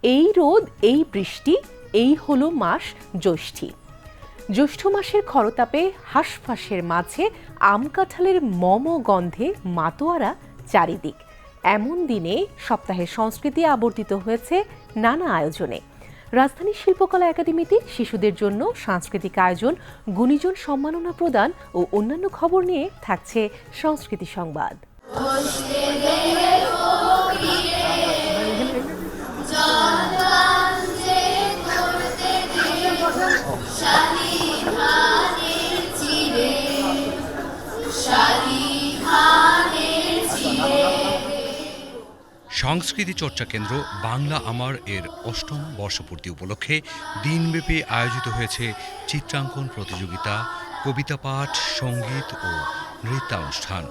এই রোদ, এই বৃষ্টি, এই হলো মাস জ্যৈষ্ঠী। জ্যৈষ্ঠ মাসের খরতাপে হাঁসফাঁসের মাঝে আম কাঁঠালের মম গন্ধে মাতোয়ারা চারিদিক। এমন দিনে সপ্তাহের সংস্কৃতি আবর্তিত হয়েছে নানা আয়োজনে। রাজধানী শিল্পকলা একাডেমিতে শিশুদের জন্য সাংস্কৃতিক আয়োজন, গুণীজন সম্মাননা প্রদান ও অন্যান্য খবর নিয়ে থাকছে সংস্কৃতি সংবাদ। সংস্কৃতি চর্চা কেন্দ্র বাংলা আমার এর ৮ম বর্ষপূর্তি উপলক্ষে দিনব্যাপী আয়োজিত হয়েছে চিত্রাঙ্কন প্রতিযোগিতা, কবিতা পাঠ, সঙ্গীত ও নৃত্যানুষ্ঠান।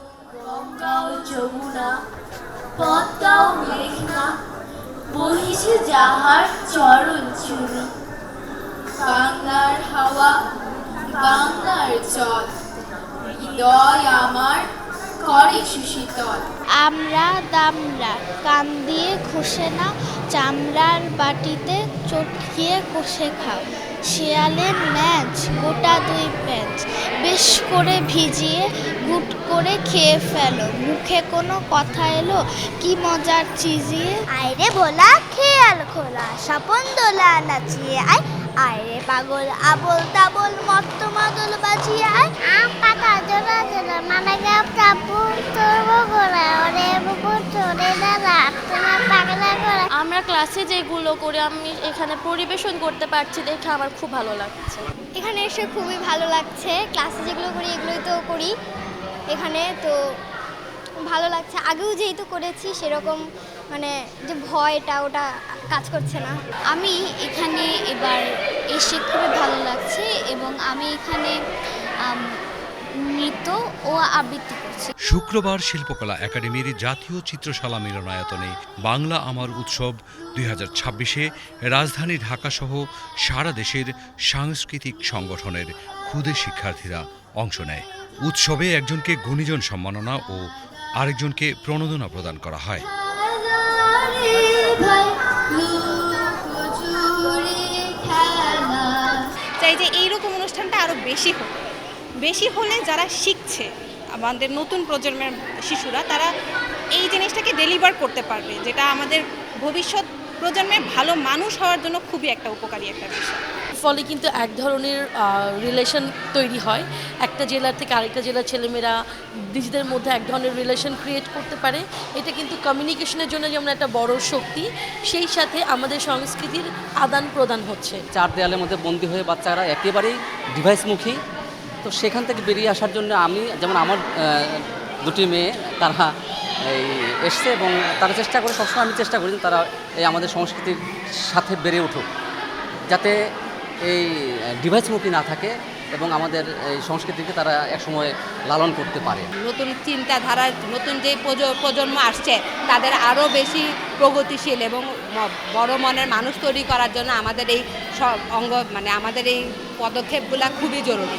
বাংলার হাওয়া, বাংলার জল, হৃদয় আমার করে সুশীতল। আমরা দামরা কান দিয়ে খসে না, চামড়ার বাটিতে চটকিয়ে কষে খাও। শিয়ালের ন্যাচ গোটা 2 প্যাঁচ, বেশ করে ভিজিয়ে গুট করে খেয়ে ফেলো। মুখে কোনো কথা এলো কি মজার চিজিয়ে। আইরে ভোলা খেয়াল খোলা, স্বপন দোলা নাচিয়ে আয়। আইরে পাগল আবল তাবল মত্ত মাদল বাজিয়ে আয়। আম পাতা জোড়া জোড়া মানে গাপ চাপু তোরবো গোড়া ওরে বুবু চড়ে দাদা তোমার পাগলা করা। আমরা ক্লাসে যেগুলো করে আমি এখানে পরিবেশন করতে পারছি দেখে আমার খুব ভালো লাগছে। এখানে এসে খুবই ভালো লাগছে। ক্লাসে যেগুলো করি এগুলোই তো করি এখানে, তো ভালো লাগছে। আগেও যেহেতু করেছি সেরকম মানে যে ভয়টা ওটা কাজ করছে না। আমি এখানে এবার এসে খুবই ভালো লাগছে এবং আমি এখানে নৃত্য ও আবৃত্তি করছি। শুক্রবার শিল্পকলা একাডেমির জাতীয় চিত্রশালা মিলনায়তনে বাংলা আমার উৎসব 2026-এ রাজধানী ঢাকাসহ সারা দেশের সাংস্কৃতিক সংগঠনের ক্ষুদে শিক্ষার্থীরা অংশ নেয়। উৎসবে একজনকে গুণীজন সম্মাননা ও আরেকজনকে প্রণোদনা প্রদান করা হয়। চাই যে এইরকম অনুষ্ঠানটা আরও বেশি হলে যারা শিখছে, আমাদের নতুন প্রজন্মের শিশুরা, তারা এই জিনিসটাকে ডেলিভার করতে পারবে, যেটা আমাদের ভবিষ্যৎ প্রজন্মের ভালো মানুষ হওয়ার জন্য খুবই একটা উপকারী একটা বিষয়। ফলে কিন্তু এক ধরনের রিলেশন তৈরি হয়। একটা জেলার থেকে আরেকটা জেলার ছেলেমেয়েরা নিজেদের মধ্যে এক ধরনের রিলেশন ক্রিয়েট করতে পারে। এটা কিন্তু কমিউনিকেশনের জন্য যেমন একটা বড় শক্তি, সেই সাথে আমাদের সংস্কৃতির আদান প্রদান হচ্ছে। 4 দেয়ালের মধ্যে বন্দী হয়ে বাচ্চারা একেবারেই ডিভাইসমুখী। তো সেখান থেকে বেরিয়ে আসার জন্য আমি যেমন আমার 2টি মেয়ে তারা এসছে এবং তারা চেষ্টা করে, সবসময় আমি চেষ্টা করি যে তারা এই আমাদের সংস্কৃতির সাথে বেড়ে উঠুক, যাতে এই ডিভাইসমুখী না থাকে এবং আমাদের এই সংস্কৃতিকে তারা একসময় লালন করতে পারে। নতুন চিন্তাধারা, নতুন যে প্রজন্ম আসছে তাদের আরও বেশি প্রগতিশীল এবং বড় মনের মানুষ তৈরি করার জন্য আমাদের এই সব আমাদের এই পদক্ষেপগুলো খুবই জরুরি।